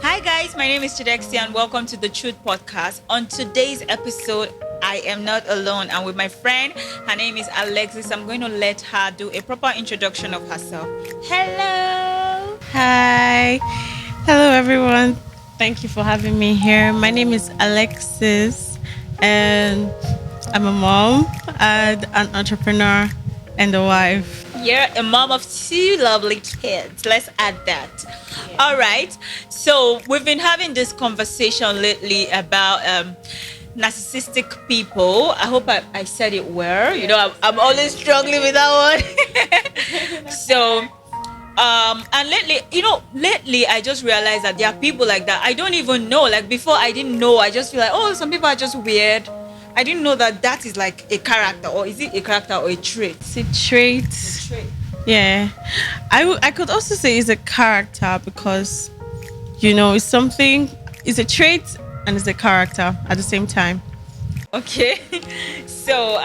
Hi guys, my name is Chidexi and welcome to the Truth Podcast. On today's episode, I am not alone. I'm with my friend. Her name is Alexis. I'm going to let her do a proper introduction of herself. Hello. Hi. Hello, everyone. Thank you for having me here. My name is Alexis, and I'm a mom and an entrepreneur and a wife. You're a mom of two lovely kids. Let's add that. All right. So we've been having this conversation lately about narcissistic people. I hope I said it well. You know, I'm always struggling with that one. So, and lately I just realized that there are people like that. I don't even know. Like before, I didn't know. I just feel like, oh, some people are just weird. I didn't know that is like a character, or is it a character or a trait? It's a trait. Yeah. I could also say it's a character because, it's a trait and it's a character at the same time. Okay. So,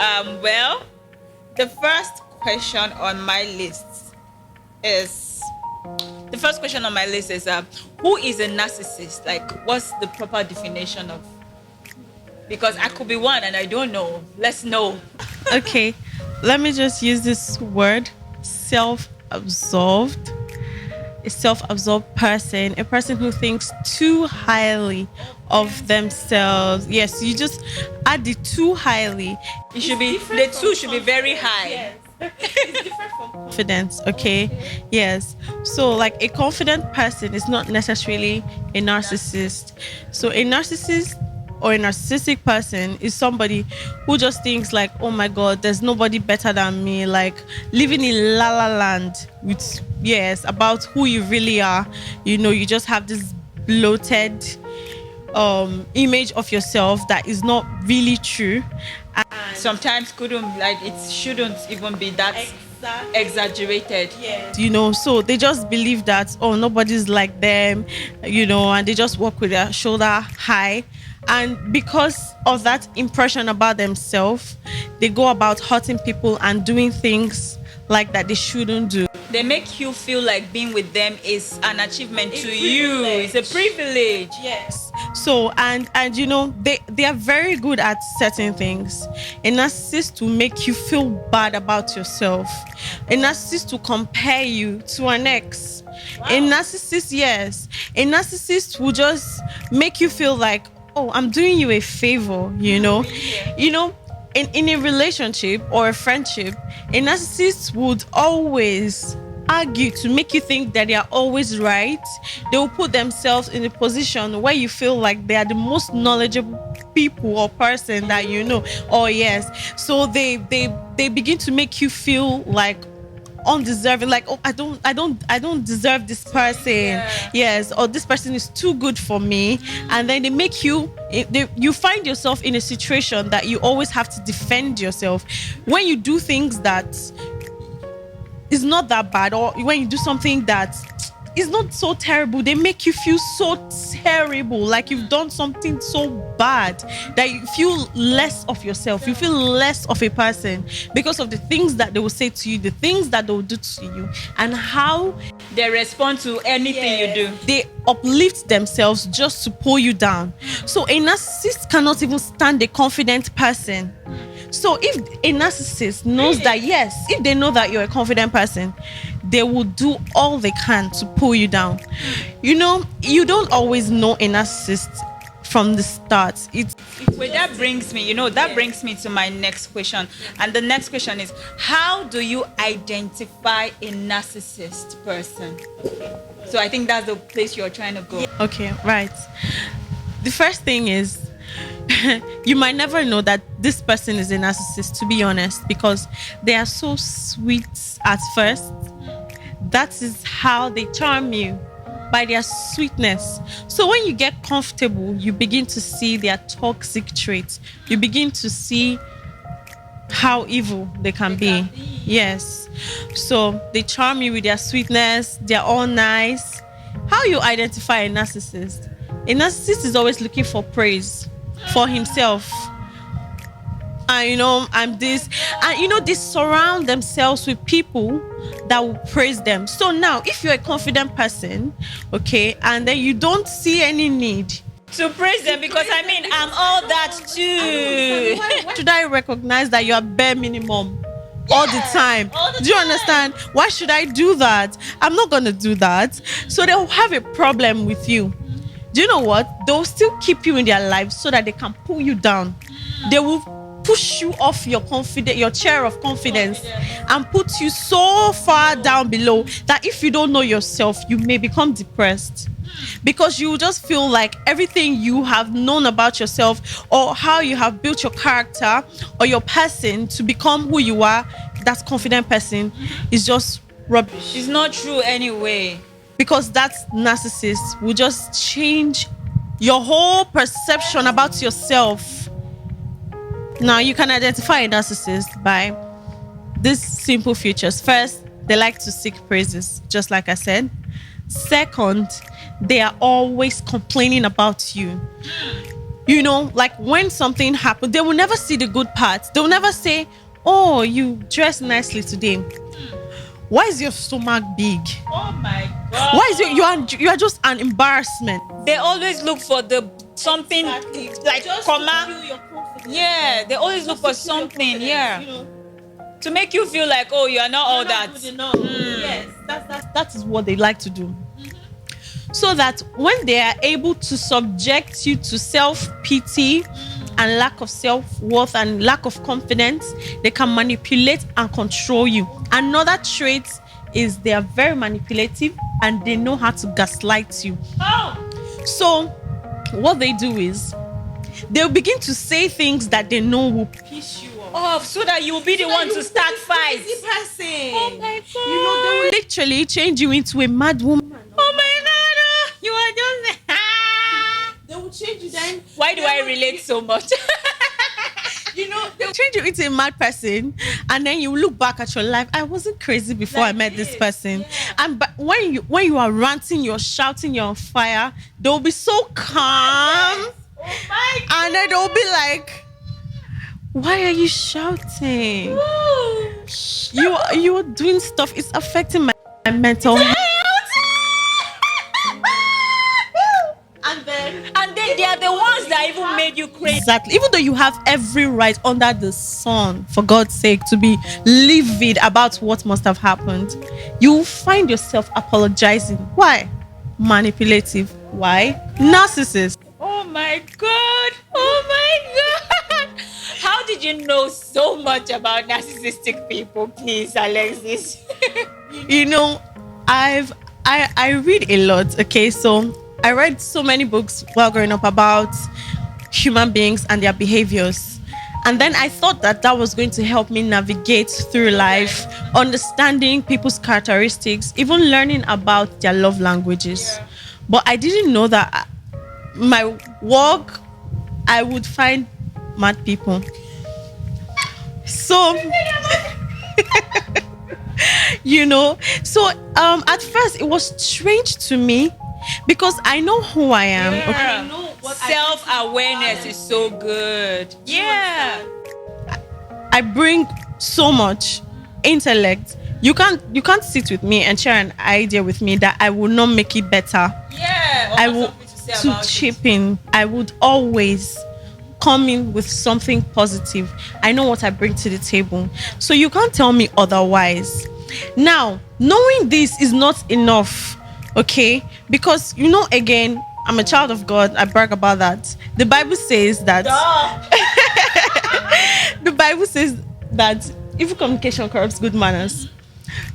the first question on my list is who is a narcissist? Like, what's the proper definition of? Because I could be one and I don't know. Let's know. Okay. Let me just use this word, self-absorbed. A self-absorbed person, a person who thinks too highly of themselves. Yes, you just add the too highly. The two should be very high. Yes. It's different from confidence, okay? Yes. So like a confident person is not necessarily a narcissist. So a narcissist or a narcissistic person is somebody who just thinks like, oh my God, there's nobody better than me, like living in la la land with, yes, about who you really are. You just have this bloated image of yourself that is not really true. And sometimes it shouldn't even be that exaggerated. Yes. So they just believe that, oh, nobody's like them, and they just walk with their shoulder high. And because of that impression about themselves, they go about hurting people and doing things like that they shouldn't do. They make you feel like being with them is an achievement to you. It's a privilege. Yes. So and they are very good at certain things. A narcissist will make you feel bad about yourself. A narcissist will compare you to an ex. Wow. A narcissist will just make you feel like, oh, I'm doing you a favor, in a relationship or a friendship, a narcissist would always argue to make you think that they are always right. They will put themselves in a position where you feel like they are the most knowledgeable people or person that you know. Oh yes. So they begin to make you feel like undeserving, like, oh, I don't deserve this person. Yes, or this person is too good for me. And then they make you find yourself in a situation that you always have to defend yourself when you do things that is not that bad, or when you do something that is not so terrible. They make you feel so terrible, like you've done something so bad that you feel less of yourself. You feel less of a person because of the things that they will say to you, the things that they will do to you, and how they respond to anything you do. They uplift themselves just to pull you down. So a narcissist cannot even stand a confident person. So if a narcissist knows that, yes, if they know that you're a confident person, they will do all they can to pull you down. You don't always know a narcissist from the start. That brings me to my next question. And the next question is, how do you identify a narcissist person? So I think that's the place you're trying to go. Okay, right. The first thing is, you might never know that this person is a narcissist, to be honest, because they are so sweet at first. That is how they charm you, by their sweetness. So when you get comfortable, you begin to see their toxic traits. You begin to see how evil they can be. Yes. So they charm you with their sweetness. They're all nice. How you identify a narcissist? A narcissist is always looking for praise for himself. I'm this. And they surround themselves with people that will praise them. So now, if you're a confident person, okay, and then you don't see any need to praise them, because I mean, I'm all that too. why should I recognize that you are bare minimum all the time? Do you understand? Why should I do that? I'm not gonna do that. So they'll have a problem with you. Do you know what? They'll still keep you in their lives so that they can pull you down. They will push you off your chair of confidence, and put you so far down below that if you don't know yourself, you may become depressed, because you will just feel like everything you have known about yourself, or how you have built your character or your person to become who you are, that confident person, is just rubbish. It's not true anyway. Because that narcissist will just change your whole perception about yourself. Now, you can identify a narcissist by these simple features. First, they like to seek praises, just like I said. Second, they are always complaining about you. Like when something happens, they will never see the good parts. They will never say, "Oh, you dressed nicely today. Why is your stomach big? Oh my God. Why is you are just an embarrassment." They always look for something like just comma. Yeah, they always look for something. Yeah, to make you feel like, oh, you are not all that. Yes, that is what they like to do. So that when they are able to subject you to self-pity and lack of self-worth and lack of confidence, they can manipulate and control you. Another trait is they are very manipulative and they know how to gaslight you. So what they do is they'll begin to say things that they know will piss you off. So that you'll be the one to start fights. Oh my God. They will literally change you into a mad woman. Oh my God. You are just... They will change you then. Why do I relate so much? They'll change you into a mad person, and then you look back at your life. I wasn't crazy before I met this person. Yeah. But when you are ranting, you're shouting, you're on fire, they'll be so calm. Oh my God. And then they'll be like, "Why are you shouting? You are doing stuff. It's affecting my mental health." And then they are the ones that even made you crazy. Exactly. Even though you have every right under the sun, for God's sake, to be livid about what must have happened, you find yourself apologizing. Why? Manipulative. Why? Narcissist. Oh my God. Oh my God. How did you know so much about narcissistic people, please, Alexis? I read a lot. Okay, so I read so many books while growing up about human beings and their behaviors. And then I thought that was going to help me navigate through life, understanding people's characteristics, even learning about their love languages. Yeah. But I didn't know that my work, I would find mad people. So, at first it was strange to me, because I know who I am. Yeah. Okay? I know what self-awareness is so good. Yeah. I bring so much intellect. You can't sit with me and share an idea with me that I will not make it better. Yeah. I will to chip in. I would always come in with something positive. I know what I bring to the table. So you can't tell me otherwise. Now, knowing this is not enough. Okay, because again, I'm a child of God. I brag about that. The Bible says that the Bible says that evil communication corrupts good manners.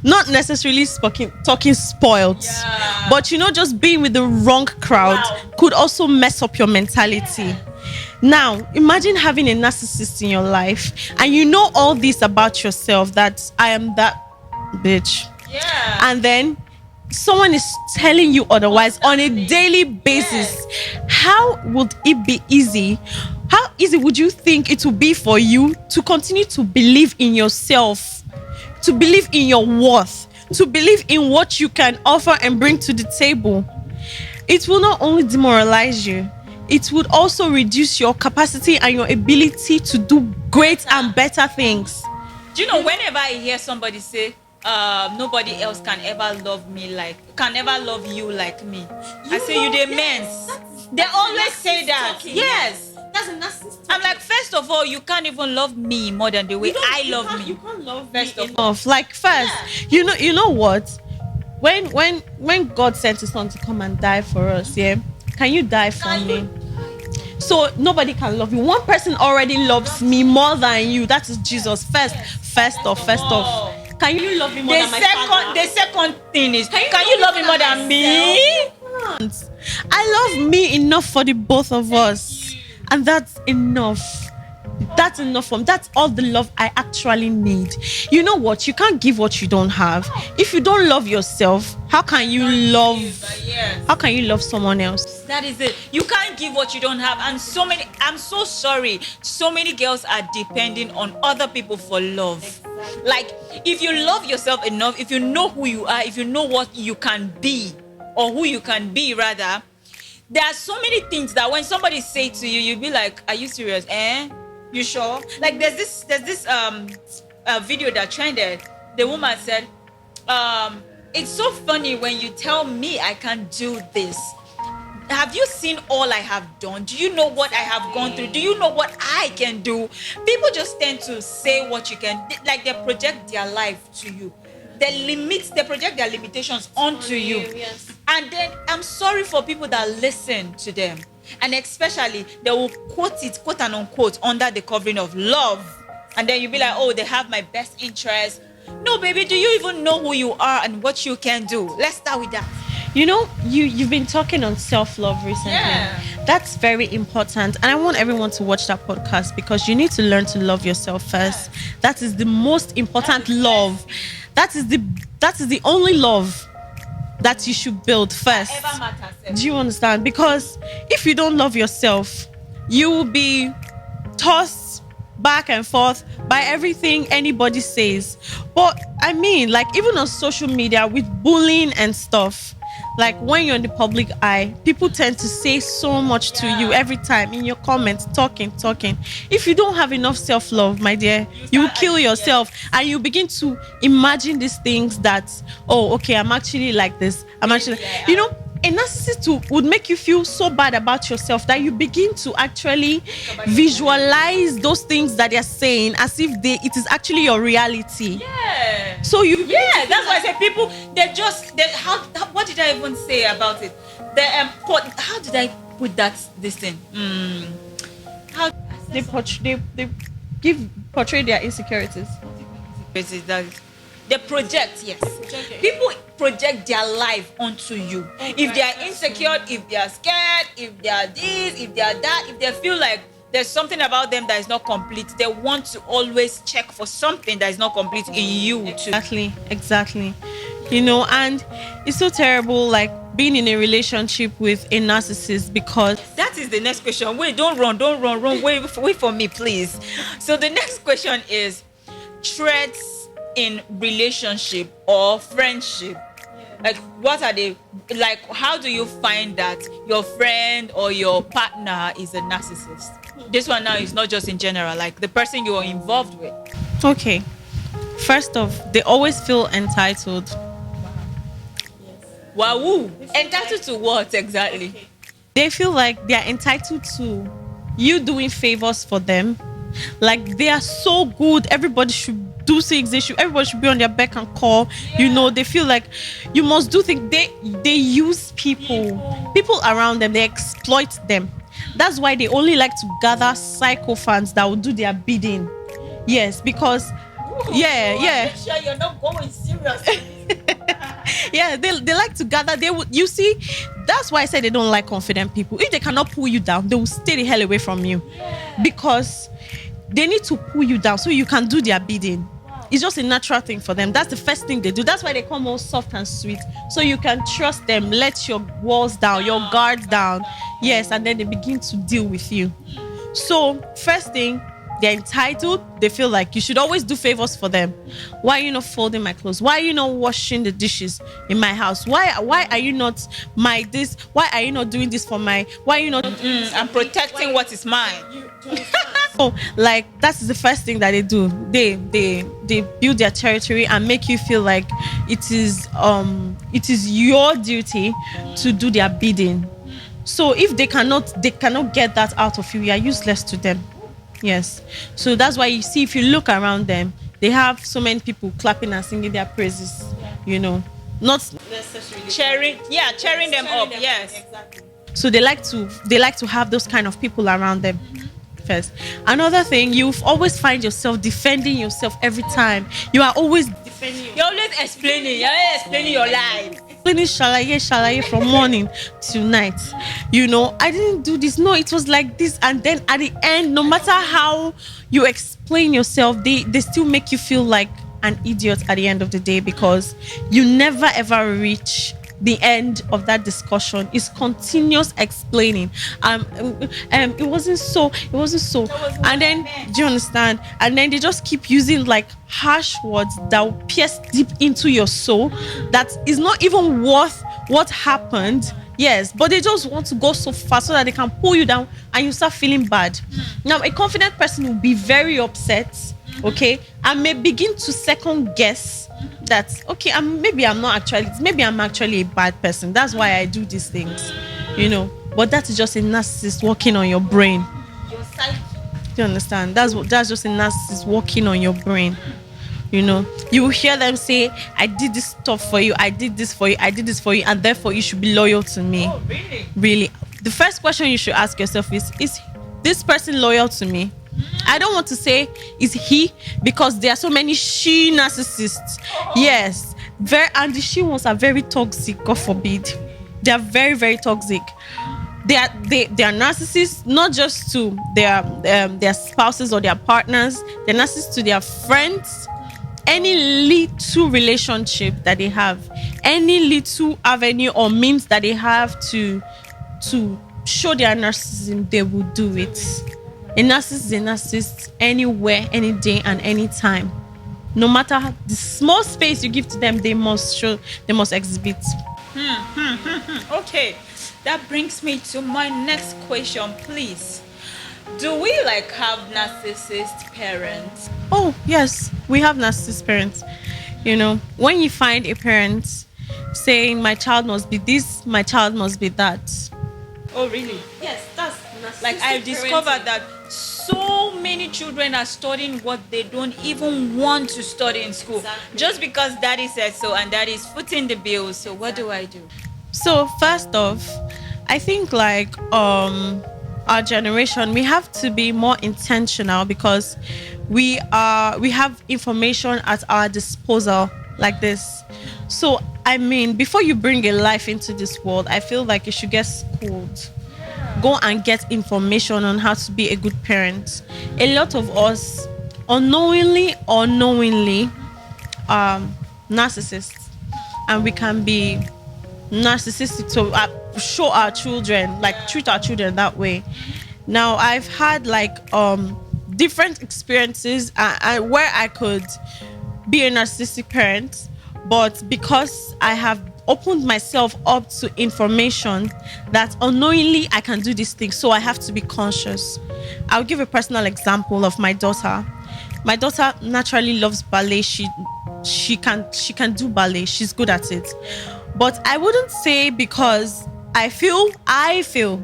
Not necessarily talking spoiled, but just being with the wrong crowd could also mess up your mentality. Now, imagine having a narcissist in your life, and you know all this about yourself, that I am that bitch. Yeah. And then someone is telling you otherwise on a daily basis. How would it be easy? How easy would you think it would be for you to continue to believe in yourself, to believe in your worth, to believe in what you can offer and bring to the table? It will not only demoralize you, it would also reduce your capacity and your ability to do great and better things. Do you know, whenever I hear somebody say, nobody else can ever love you like me, I say, you the men. They always say that. Talking. Yes. That's a narcissist. I'm like, first of all, you can't even love me more than the way I love me. You can't love First me of Enough. Like first, you know what? When God sent his son to come and die for us, yeah, can you die for me? So nobody can love you. One person already loves me more than you. That is Jesus. First off. Can you love me more than my father? The second thing is, can you love me more than me? I love me enough for the both of us, and that's enough. That's enough for me. That's all the love I actually need. You know what? You can't give what you don't have. If you don't love yourself, how can you love? How can you love someone else? That is it. You can't give what you don't have. And I'm so sorry. So many girls are depending on other people for love. Exactly. Like, if you love yourself enough, if you know who you are, if you know what you can be, or who you can be rather, there are so many things that when somebody say to you, you'll be like, are you serious? You sure? Like, there's this video that trended. The woman said, it's so funny when you tell me I can't do this. Have you seen all I have done? Do you know what I have gone through? Do you know what I can do? People just tend to say what you can, like they project their life to you. They project their limitations onto you. Yes. And then I'm sorry for people that listen to them. And especially, they will quote it, quote and unquote, under the covering of love. And then you'll be like, oh, they have my best interest. No, baby, do you even know who you are and what you can do? Let's start with that. You know, you've been talking on self-love recently. Yeah. That's very important. And I want everyone to watch that podcast because you need to learn to love yourself first. That is the most important love. That is the only love that you should build first. Ever matters. Do you understand? Because if you don't love yourself, you will be tossed back and forth by everything anybody says. But I mean, like, even on social media with bullying and stuff, like when you're in the public eye, people tend to say so much to you every time in your comments, talking. If you don't have enough self-love, my dear, you will kill yourself and you begin to imagine these things that, oh, okay, I'm actually like this. You know, a narcissist would make you feel so bad about yourself that you begin to actually visualize those things that they're saying as if it is actually your reality. Yeah. So that's why I say people, what did I even say about it? How did I put this thing? How they portray their insecurities. They project, yes. People project their life onto you. If they are insecure, if they are scared, if they are this, if they are that, if they feel like there's something about them that is not complete, they want to always check for something that is not complete in you too. Exactly. You know, and it's so terrible, like being in a relationship with a narcissist, because that is the next question. Wait, don't run. Wait for me, please. So the next question is threats in relationship or friendship. Like, what are they like? How do you find that your friend or your partner is a narcissist? This one now is not just in general, like the person you are involved with. Okay, first off, they always feel entitled. Wow. Entitled to what exactly? They feel like they are entitled to you doing favors for them. Like, they are so good, everybody should do things. Everybody should be on their beck and call. Yeah. You know, they feel like you must do things. They use people around them. They exploit them. That's why they only like to gather psycho fans that will do their bidding. Yes, because make sure you're not going serious. Yeah, they like to gather. You see, that's why I said they don't like confident people. If they cannot pull you down, they will stay the hell away from you. Yeah. Because they need to pull you down so you can do their bidding. Wow. It's just a natural thing for them. That's the first thing they do. That's why they come all soft and sweet. So you can trust them, let your walls down, your guard down. Yes, and then they begin to deal with you. So first thing, they're entitled. They feel like you should always do favors for them. Why are you not folding my clothes? Why are you not washing the dishes in my house? Why are you not my this? Why are you not doing this for my? Why are you not? I'm protecting what is mine. So, like, that's the first thing that they do. They build their territory and make you feel like it is your duty to do their bidding. So if they cannot get that out of you, you are useless to them. Yes. So that's why you see, if you look around them, they have so many people clapping and singing their praises. Not necessarily cheering them up. Yes. Exactly. So they like to have those kind of people around them. First. Another thing, you always find yourself defending yourself every time. You are always defending. You're always explaining. You're always explaining your life. Explaining shalaye from morning to night. I didn't do this. No, it was like this. And then at the end, no matter how you explain yourself, they still make you feel like an idiot at the end of the day, because you never ever reach the end of that discussion. Is continuous explaining. It wasn't so. And then, do you understand? And then they just keep using like harsh words that will pierce deep into your soul, that is not even worth what happened. Yes, but they just want to go so fast so that they can pull you down and you start feeling bad. Now, a confident person will be very upset, okay, and may begin to second guess that, okay, maybe I'm actually a bad person. That's why I do these things, But that is just a narcissist working on your brain. Your psyche. Do you understand? That's just a narcissist working on your brain. You will hear them say, I did this stuff for you, I did this for you, I did this for you, and therefore you should be loyal to me. Oh, really? Really. The first question you should ask yourself is this person loyal to me? I don't want to say is he, because there are so many she narcissists. Yes. And the she ones are very toxic, God forbid. They are very, very toxic. They are narcissists, not just to their spouses or their partners. They're narcissists to their friends. Any little relationship that they have, any little avenue or means that they have to show their narcissism, they will do it. A narcissist is a narcissist anywhere, any day, and any time. No matter the small space you give to them, they must exhibit. Okay, that brings me to my next question, please. Do we have narcissist parents? Oh, yes, we have narcissist parents. When you find a parent saying, my child must be this, my child must be that. Oh, really? Yes, that's narcissistic. I've discovered that so many children are studying what they don't even want to study in school. Exactly. Just because daddy said so and daddy is footing the bills. So what do I do? So first off, I think our generation, we have to be more intentional, because we have information at our disposal like this. So before you bring a life into this world, I feel like you should get schooled. Go and get information on how to be a good parent. A lot of us, unknowingly or knowingly, narcissists, and we can be narcissistic to show our children, treat our children that way. Now, I've had different experiences where I could be a narcissistic parent, but because I have opened myself up to information that unknowingly I can do these things, so I have to be conscious. I'll give a personal example of my daughter. My daughter naturally loves ballet. She can do ballet. She's good at it. But I wouldn't say, because I feel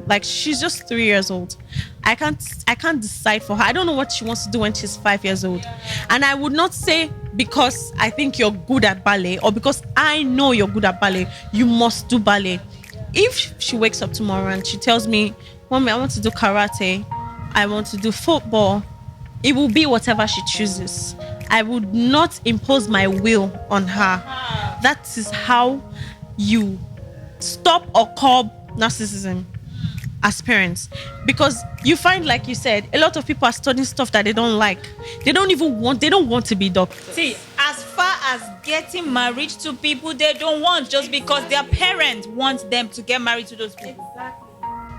like she's just 3 years old. I can't decide for her. I don't know what she wants to do when she's 5 years old. And I would not say, because I think you're good at ballet, or because I know you're good at ballet, you must do ballet. If she wakes up tomorrow and she tells me, Mommy, I want to do karate, I want to do football, it will be whatever she chooses. I would not impose my will on her. That is how you stop or curb narcissism as parents. Because you find, like you said, a lot of people are studying stuff that they don't like. They don't want to be doctors. See, as far as getting married to people they don't want, just because their parents want them to get married to those people.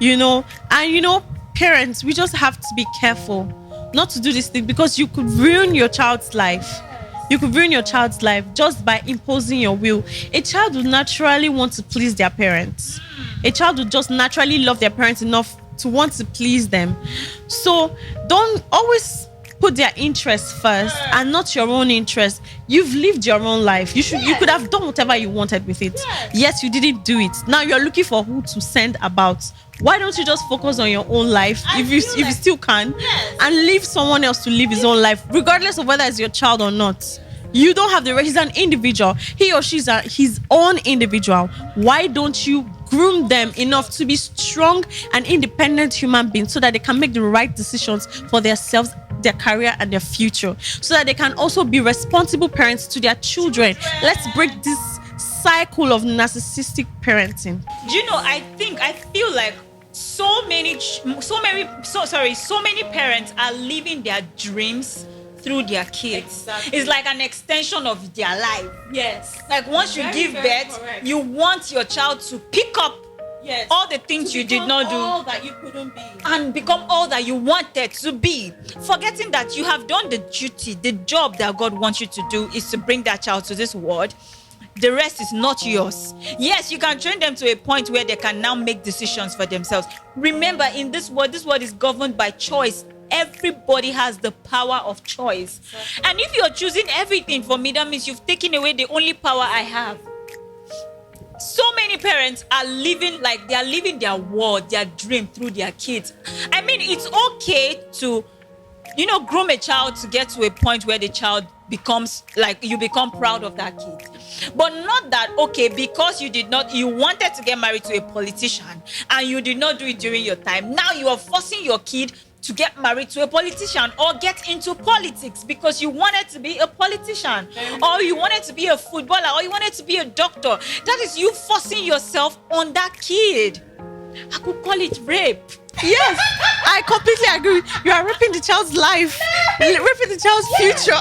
Exactly. Parents, we just have to be careful not to do this thing, because you could ruin your child's life. You could ruin your child's life just by imposing your will. A child would naturally want to please their parents. A child would just naturally love their parents enough to want to please them. So don't always put their interests first and not your own interest. You've lived your own life. You could have done whatever you wanted with it. Yes, you didn't do it. Now you're looking for who to send about. Why don't you just focus on your own life if you still can, and leave someone else to live his own life, regardless of whether it's your child or not? You don't have the right. He's an individual. He or she's his own individual. Why don't you groom them enough to be strong and independent human beings, so that they can make the right decisions for themselves, their career, and their future, so that they can also be responsible parents to their children? Let's break this cycle of narcissistic parenting. Do you know, I feel like so many parents are living their dreams through their kids. Exactly. It's like an extension of their life. Yes. Like once you give birth, you want your child to pick up all the things you did not do, all that you couldn't be, and become all that you wanted to be, forgetting that you have done the duty. The job that God wants you to do is to bring that child to this world. The rest is not yours. Yes, you can train them to a point where they can now make decisions for themselves. Remember, in this world is governed by choice. Everybody has the power of choice. And if you're choosing everything for me, that means you've taken away the only power I have. So many parents are living like they are living their world, their dream through their kids. I mean, it's okay to, groom a child to get to a point where the child becomes like, you become proud of that kid. But not that, okay, because you wanted to get married to a politician and you did not do it during your time. Now you are forcing your kid to get married to a politician or get into politics because you wanted to be a politician, or you wanted to be a footballer, or you wanted to be a doctor. That is you forcing yourself on that kid. I could call it rape. Yes, I completely agree. You are raping the child's life, raping the child's future.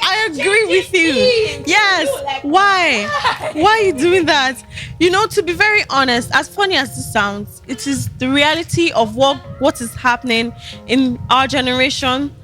I agree with you. Yes. Why are you doing that? To be very honest, as funny as this sounds, it is the reality of what is happening in our generation.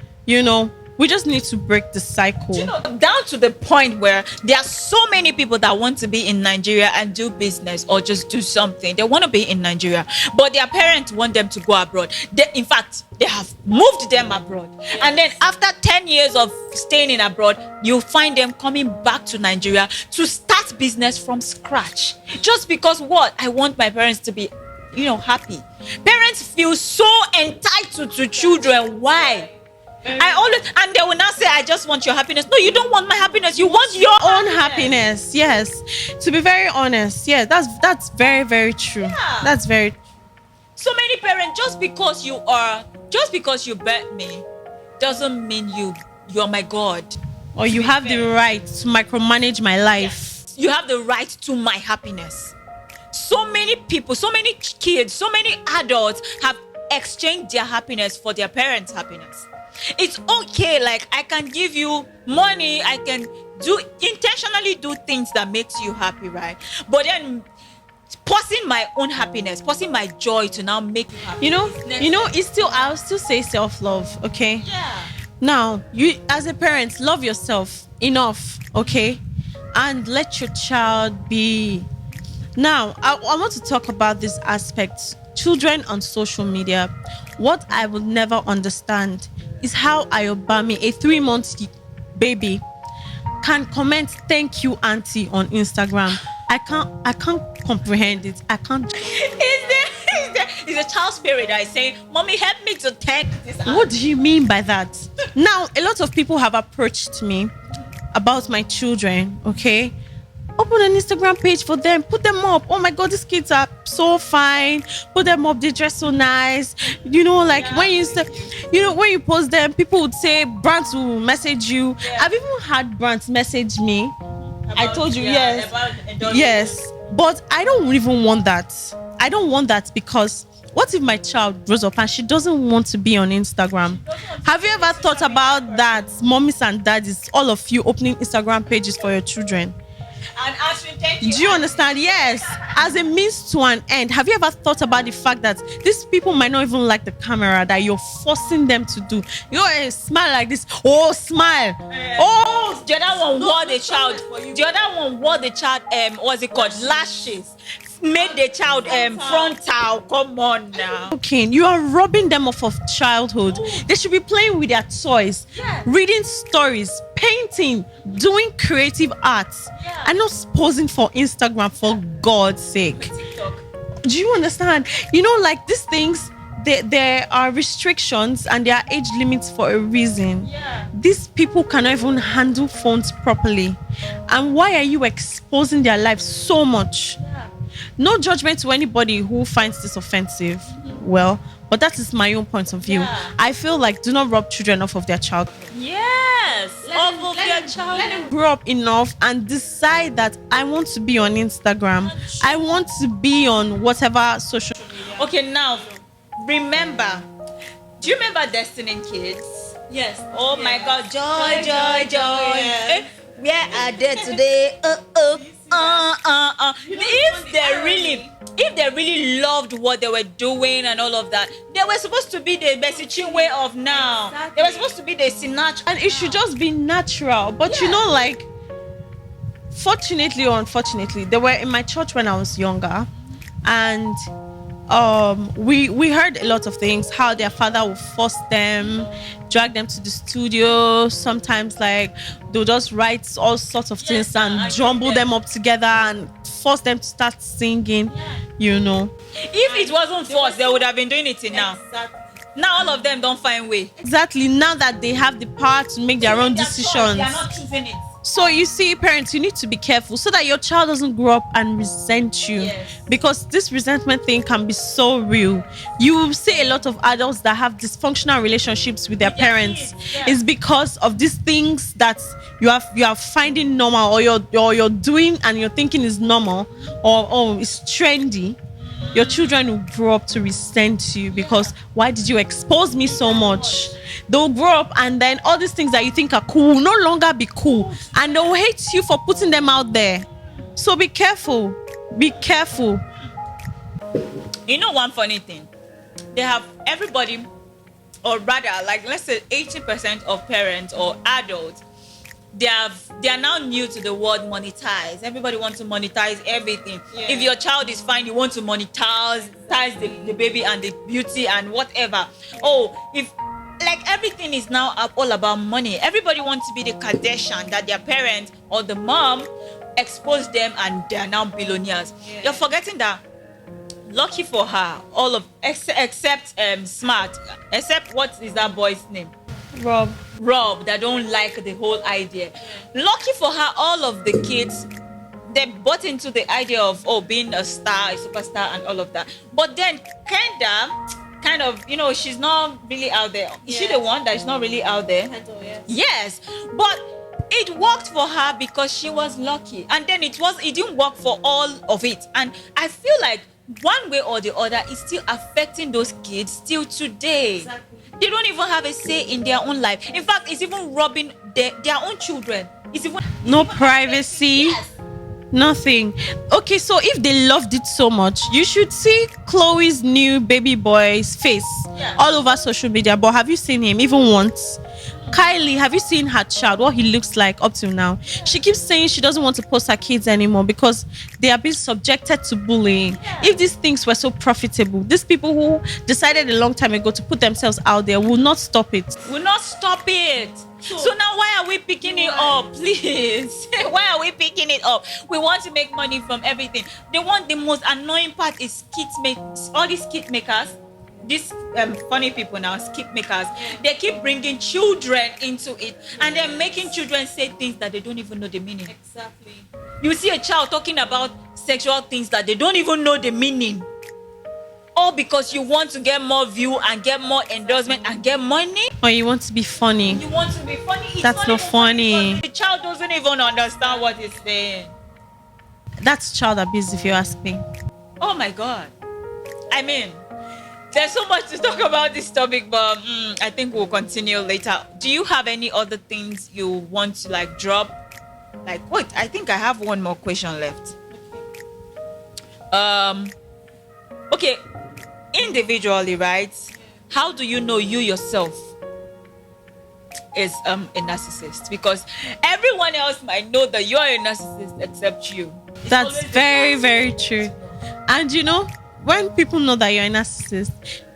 We just need to break the cycle. Down to the point where there are so many people that want to be in Nigeria and do business or just do something. They want to be in Nigeria, but their parents want them to go abroad. In fact, they have moved them abroad. Yes. And then after 10 years of staying in abroad, you'll find them coming back to Nigeria to start business from scratch. Just because I want my parents to be, happy. Parents feel so entitled to children. Why? And they will not say, I just want your happiness. No, you don't want my happiness. You want your own happiness. Yes. To be very honest, yeah, that's very, very true. Yeah. That's very. So many parents, just because you birthed me, doesn't mean you're my God. Or you have the right to micromanage my life. Yes. You have the right to my happiness. So many people, so many kids, so many adults have exchanged their happiness for their parents' happiness. It's okay, like I can give you money, I can intentionally do things that makes you happy, right? But then pausing my own happiness, pausing my joy to now make you happy. I'll still say self-love, okay? Yeah. Now, you as a parent, love yourself enough, okay? And let your child be. Now, I want to talk about this aspect. Children on social media. What I will never understand is how Ayobami, a 3-month baby, can comment "thank you, auntie" on Instagram. I can't comprehend it. I can't. Is a child spirit that is saying, "Mommy, help me to thank this auntie." What do you mean by that? Now, a lot of people have approached me about my children. Okay. Open an Instagram page for them. Put them up. Oh my God, these kids are so fine. Put them up. They dress so nice. When you post them, people would say brands will message you. Yeah. I've even had brands message me. I told you, yes. Yes. But I don't even want that. I don't want that because what if my child grows up and she doesn't want to be on Instagram? Have you ever thought about that, mommies and daddies, all of you opening Instagram pages for your children? And answering thank you. Do you understand? Yes. As a means to an end. Have you ever thought about the fact that these people might not even like the camera that you're forcing them to do? Smile like this. Oh, smile. Oh, the other one wore the child. The other one wore the child. What's it called? Lashes. Made the child frontal. Come on now. Okay, you are robbing them of childhood. They should be playing with their toys, reading stories, painting, doing creative arts, and not posing for Instagram, for God's sake. Do you understand? Like these things, there are restrictions and there are age limits for a reason. These people cannot even handle phones properly. And why are you exposing their lives so much? No judgment to anybody who finds this offensive. Well, but that is my own point of view. I feel like do not rob children off of their childhood. Yes, off of their childhood. Let them grow up enough and decide that I want to be on Instagram. I want to be on whatever social media. Okay, now remember. Do you remember Destiny Kids? Yes. Oh my God, joy. Where are they today? If they really loved what they were doing and all of that, they were supposed to be the Besichin way of now. They were supposed to be the Sinach, and it should just be natural. But like, fortunately or unfortunately, they were in my church when I was younger, and we heard a lot of things, how their father would force them, drag them to the studio. Sometimes like they'll just write all sorts of things and jumble them up together and force them to start singing. If it wasn't forced, they would have been doing it now. Now all of them don't find way. Exactly. Now that they have the power to make their own decisions, they are not choosing it. So you see, parents, you need to be careful so that your child doesn't grow up and resent you. Because this resentment thing can be so real. You will see a lot of adults that have dysfunctional relationships with their parents. It's because of these things that you are finding normal, or you're doing and you're thinking is normal, or it's trendy. Your children will grow up to resent you because why did you expose me so much? They'll grow up and then all these things that you think are cool will no longer be cool, and they'll hate you for putting them out there. So be careful. Be careful. One funny thing, they have everybody, or rather, like let's say 80% of parents or adults, they are now new to the word monetize. Everybody wants to monetize everything. If your child is fine, you want to monetize the baby and the beauty and whatever. Like everything is now all about money. Everybody wants to be the Kardashian that their parents or the mom exposed them and they are now billionaires. You're forgetting that. Lucky for her, all of except Smart, except what is that boy's name? Rob, that don't like the whole idea. Lucky for her, all of the kids, they bought into the idea of being a star, a superstar and all of that. But then kind of, she's not really out there. Is she the one that is not really out there? Yes. But it worked for her because she was lucky. And then it didn't work for all of it. And I feel like one way or the other, it's still affecting those kids still today. Exactly. They don't even have a say in their own life. In fact, it's even robbing their own children. It's even no privacy. Nothing. Okay, so if they loved it so much, you should see Chloe's new baby boy's face all over social media. But have you seen him even once? Kylie, have you seen her child, what he looks like up till now? She keeps saying she doesn't want to post her kids anymore because they are being subjected to bullying. If these things were so profitable, these people who decided a long time ago to put themselves out there will not stop it. Will not stop it. So now why are we picking it up, please? Why are we picking it up? We want to make money from everything. The most annoying part is all these skit makers. These funny people now, skip makers, they keep bringing children into it, and they're making children say things that they don't even know the meaning. Exactly. You see a child talking about sexual things that they don't even know the meaning, all because you want to get more view and get more endorsement and get money. Or you want to be funny. You want to be funny. That's not funny. The child doesn't even understand what he's saying. That's child abuse, if you ask me. Oh my God. I mean, there's so much to talk about this topic, but I think we'll continue later. Do you have any other things you want to drop? Like, wait, I think I have one more question left. Okay, individually, right? How do you know you yourself is a narcissist? Because everyone else might know that you're a narcissist except you. It's That's always the very, person. very true. And when people know that you're a narcissist,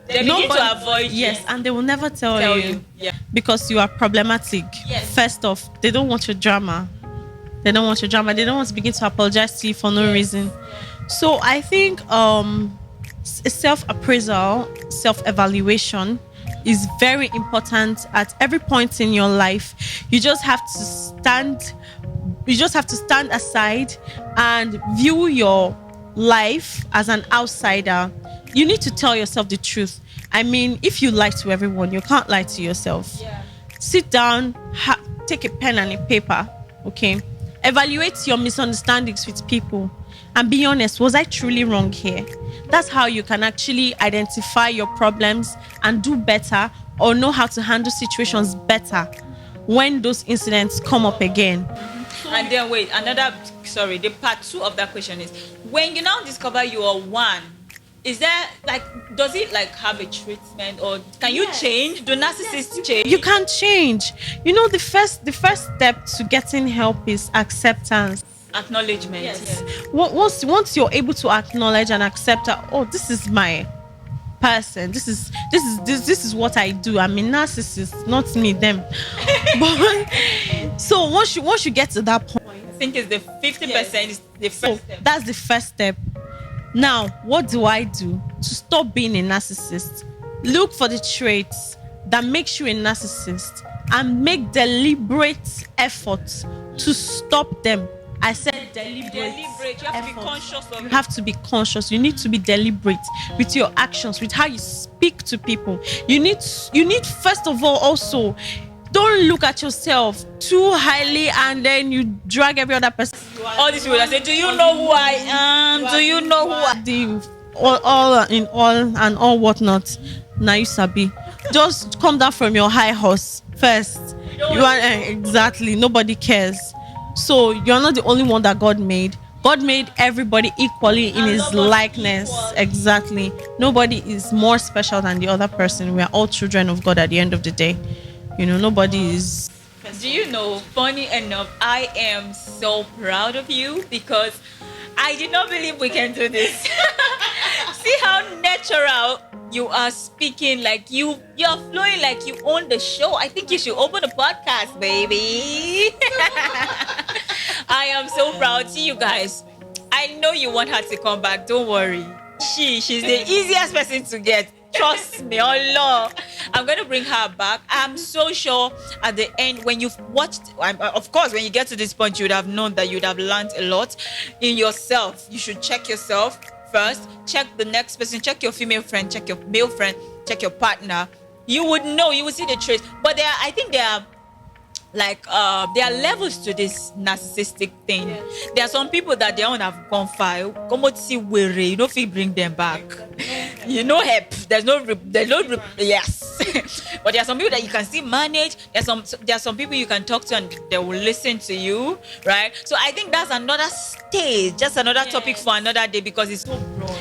They begin to avoid yes, you. and they will never tell you Yeah. because you are problematic. Yes. First off, they don't want your drama. They don't want your drama. They don't want to begin to apologize to you for no reason. So I think self-appraisal, self-evaluation is very important at every point in your life. You just have to stand aside and view your life as an outsider. You need to tell yourself the truth. I mean, if you lie to everyone, you can't lie to yourself. Yeah. Sit down, take a pen and a paper, okay? Evaluate your misunderstandings with people and be honest. Was I truly wrong here? That's how you can actually identify your problems and do better, or know how to handle situations better when those incidents come up again. And then the part 2 of that question is, when you now discover you are one, is there does it have a treatment, or can you change? Do narcissists change? You can change. The first step to getting help is acceptance. Acknowledgement. Yes. Once you're able to acknowledge and accept that, oh, this is my person, this is what I do. I'm a narcissist, not me, them. But so once you get to that point, I think it's the 50% is the first step. That's the first step. Now, what do I do to stop being a narcissist? Look for the traits that makes you a narcissist and make deliberate efforts to stop them. I said deliberate. You have to be conscious of You it. have to be conscious. You need to be deliberate with your actions, with how you speak to people. You need first of all, also, don't look at yourself too highly and then you drag every other person. All these people that say, do you know who I am? Do you know who I am? The all whatnot. Now you sabi. Just come down from your high horse first. You are exactly. Nobody cares. So you're not the only one that God made. God made everybody equally in His likeness. Exactly. Nobody is more special than the other person. We are all children of God at the end of the day. Nobody is. Do you know, funny enough, I am so proud of you because I did not believe we can do this. See how natural you are speaking, like you're flowing like you own the show. I think you should open a podcast, baby. I am so proud. See you guys. I know you want her to come back. Don't worry. She's the easiest person to get. Trust me, oh Lord. I'm going to bring her back. I'm so sure at the end, when you've watched, of course, when you get to this point, you would have known that you'd have learned a lot in yourself. You should check yourself first. Check the next person. Check your female friend. Check your male friend. Check your partner. You would know. You would see the traits. But I think there are levels to this narcissistic thing. Yes. There are some people that they don't have gone far. Come on, see where you don't feel bring them back. Help. There's no yes. But there are some people that you can still manage. There are some people you can talk to and they will listen to you, right? So I think that's another stage, just another topic for another day because it's so broad.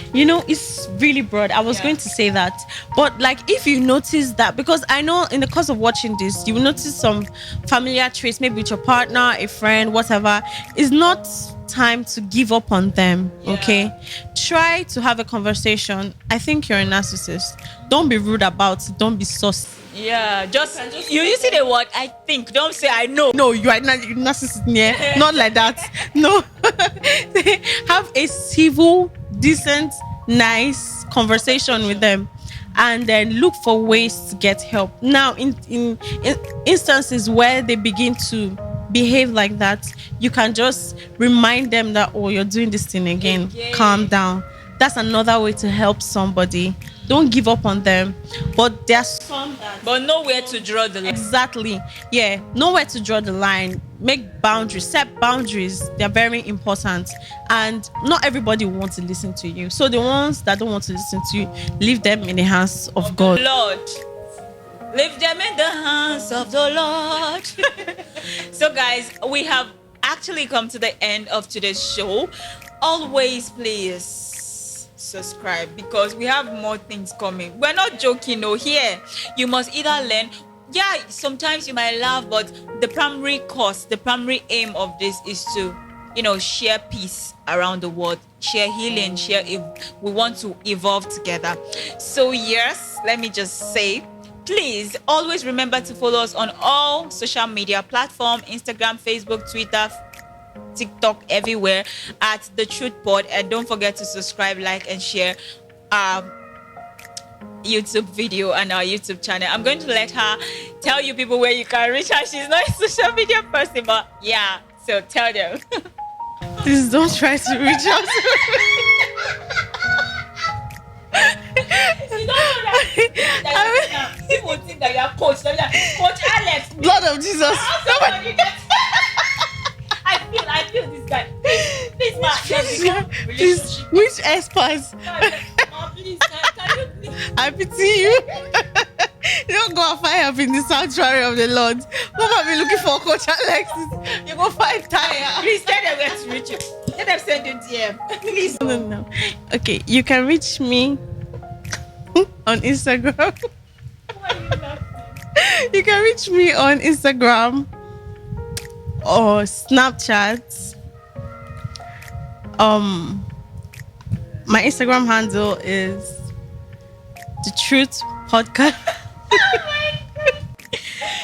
It's really broad. I was going to say that. But if you notice that, because I know in the course of watching this, you will notice some familiar traits, maybe with your partner, a friend, whatever. It's not time to give up on them, okay? Try to have a conversation. I think you're a narcissist. Don't be rude about it. Don't be saucy. Yeah, just you see the word I think. Don't say I know. No, you are not narcissist. Yeah, not like that. No. Have a civil, decent, nice conversation with them, and then look for ways to get help. Now, in instances where they begin to behave like that, you can just remind them that, oh, you're doing this thing again. Calm down. That's another way to help somebody. Don't give up on them. But there's some that... But nowhere to draw the line. Exactly. Yeah, nowhere to draw the line. Make boundaries. Set boundaries. They're very important. And not everybody will want to listen to you. So the ones that don't want to listen to you, leave them in the hands of God. Lord. Leave them in the hands of the Lord. So guys, actually come to the end of today's show. Always please subscribe because we have more things coming. We're not joking, no. Here, you must either learn. Yeah, sometimes you might laugh, but the primary cause, the primary aim of this is to, share peace around the world, share healing, we want to evolve together. So yes, let me just say, please always remember to follow us on all social media platforms, Instagram, Facebook, Twitter, TikTok, everywhere at DeTruthPod. And don't forget to subscribe, like, and share our YouTube video and our YouTube channel. I'm going to let her tell you people where you can reach her. She's not a social media person, but yeah, so tell them. Please don't try to reach out to me. You don't know that people think that you are coach. They're like, Coach Alex. Blood of Jesus. I feel this guy. Please, ma. Please, which experts? Please, can you please? I pity you. You don't go and find help in the sanctuary of the Lord. Mama be looking for Coach Alexis. You go find tire. Please tell them where to reach you. Let them send you DM. Please. No. Okay, you can reach me on Instagram. Why are you laughing? You can reach me on Instagram or Snapchat. My Instagram handle is DeTruthPod.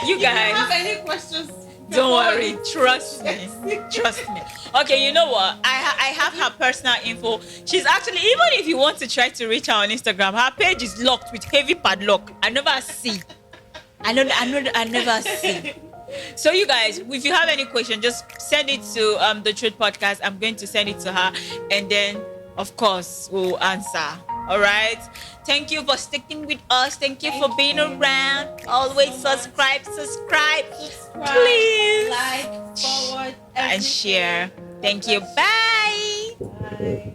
You guys, have any questions? don't worry. Trust me. Trust me. Okay, you know what? I have her personal info. She's actually, even if you want to try to reach her on Instagram, her page is locked with heavy padlock. I never see. I never see. So you guys, if you have any question, just send it to the Truth Podcast. I'm going to send it to her, and then of course we'll answer. All right. Thank you for sticking with us. Thank you for being around. Always subscribe, please, like, forward, and share. Thank you. Bye. Bye.